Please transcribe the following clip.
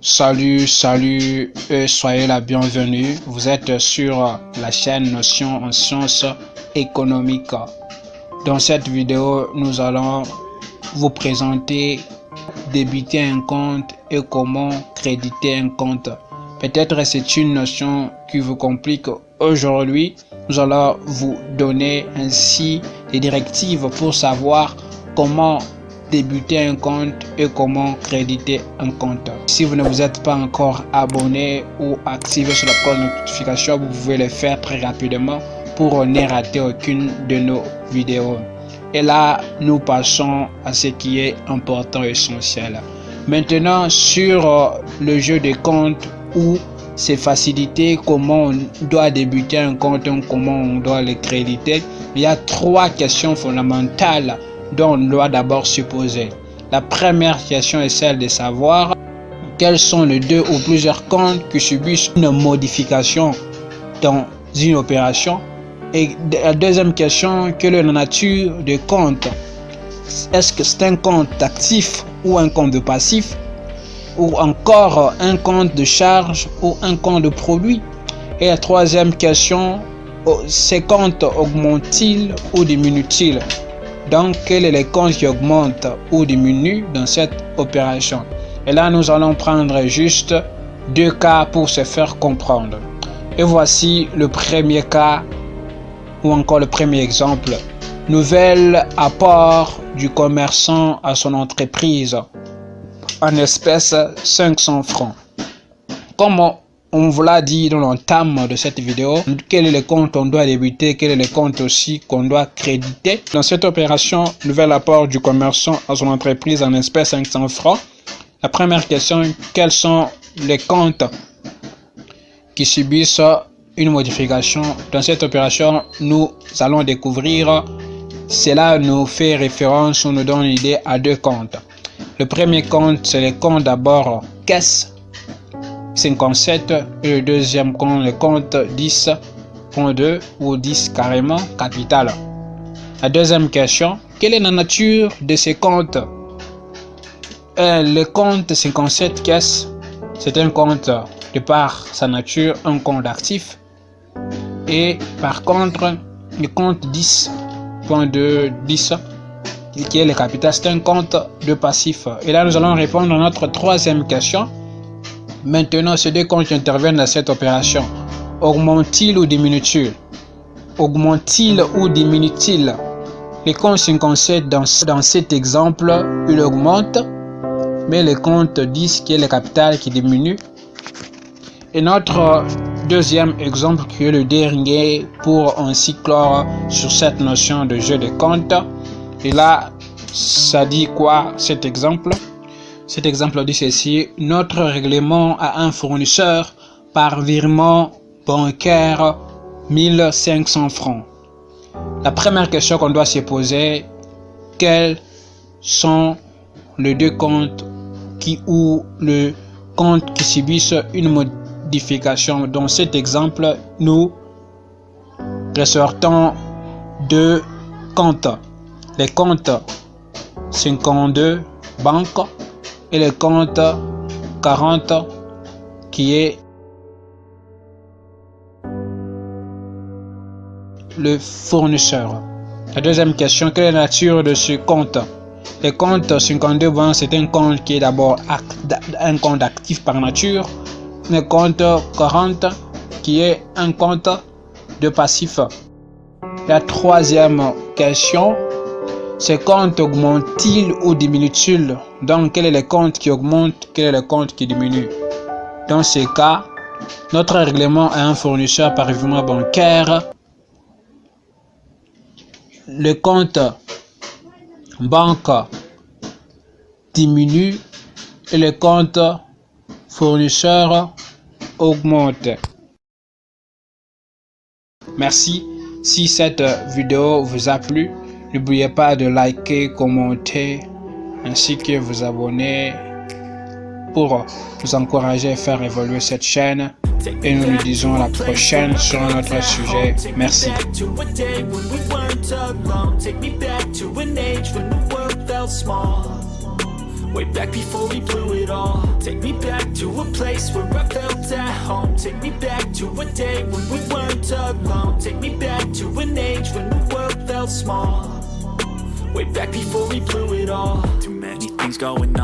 Salut et soyez la bienvenue. Vous êtes sur la chaîne Notions en sciences économiques. Dans cette vidéo, nous allons vous présenter débiter un compte et comment créditer un compte. Peut-être c'est une notion qui vous complique. Aujourd'hui, nous allons vous donner ainsi des directives pour savoir comment débuter un compte et comment créditer un compte. Si vous ne vous êtes pas encore abonné ou activé sur la cloche de notification, vous pouvez le faire très rapidement pour ne rater aucune de nos vidéos. Et là, nous passons à ce qui est important et essentiel. Maintenant, sur le jeu de compte ou ses facilités, comment on doit débuter un compte, comment on doit le créditer, il y a trois questions fondamentales dont on doit d'abord se poser. La première question est celle de savoir quels sont les deux ou plusieurs comptes qui subissent une modification dans une opération. Et la deuxième question, quelle est la nature du compte? Est-ce que c'est un compte actif ou un compte passif? Ou encore un compte de charge ou un compte de produit? Et la troisième question, ces comptes augmentent-ils ou diminuent-ils? Donc, quel est le compte qui augmente ou diminue dans cette opération? Et là, nous allons prendre juste deux cas pour se faire comprendre. Et voici le premier cas ou encore le premier exemple. Nouvel apport du commerçant à son entreprise en espèces 500 francs. Comme on vous l'a dit dans l'entame de cette vidéo, quel est le compte on doit débuter, quel est le compte aussi qu'on doit créditer. Dans cette opération, nouvel apport du commerçant à son entreprise en espèces 500 francs. La première question, quels sont les comptes qui subissent une modification? Dans cette opération, nous allons découvrir, cela nous fait référence, on nous donne une idée à deux comptes. Le premier compte, c'est le compte d'abord caisse 57 et le deuxième compte, le compte 10.2 ou 10 carrément capital. La deuxième question, quelle est la nature de ces comptes? Le compte 57 caisse, c'est un compte de par sa nature, un compte actif. Et par contre, le compte 10.2, 10, qui est le capital, c'est un compte de passif. Et là, nous allons répondre à notre troisième question. Maintenant, ces deux comptes qui interviennent dans cette opération, augmentent-ils ou diminuent-ils? Augmentent-ils ou diminuent-ils? Le compte 57, dans cet exemple, il augmente, mais le compte 10, qui est le capital, qui diminue. Et notre deuxième exemple, qui est le dernier, pour ainsi clore sur cette notion de jeu de compte. Et là, ça dit quoi cet exemple? Cet exemple dit ceci: notre règlement à un fournisseur par virement bancaire 1500 francs. La première question qu'on doit se poser, quels sont les deux comptes ou le compte qui subissent une modification? Dans cet exemple, nous ressortons deux comptes. Les comptes 52 banque et le compte 40 qui est le fournisseur. La deuxième question, quelle est la nature de ce compte? Le compte 52 banque, c'est un compte qui est d'abord un compte actif par nature. Le compte 40 qui est un compte de passif. La troisième question, ces comptes augmentent-ils ou diminuent-ils? Donc, quel est le compte qui augmente, quel est le compte qui diminue? Dans ces cas, notre règlement à un fournisseur par virement bancaire, le compte banque diminue et le compte fournisseur augmente. Merci. Si cette vidéo vous a plu, n'oubliez pas de liker, commenter, ainsi que vous abonner pour nous encourager à faire évoluer cette chaîne. Et nous nous disons à la prochaine sur un autre sujet. Merci. Way back before we blew it all. Take me back to a place where I felt at home. Take me back to a day when we weren't alone. Take me back to an age when the world felt small. Way back before we blew it all. Too many things going on.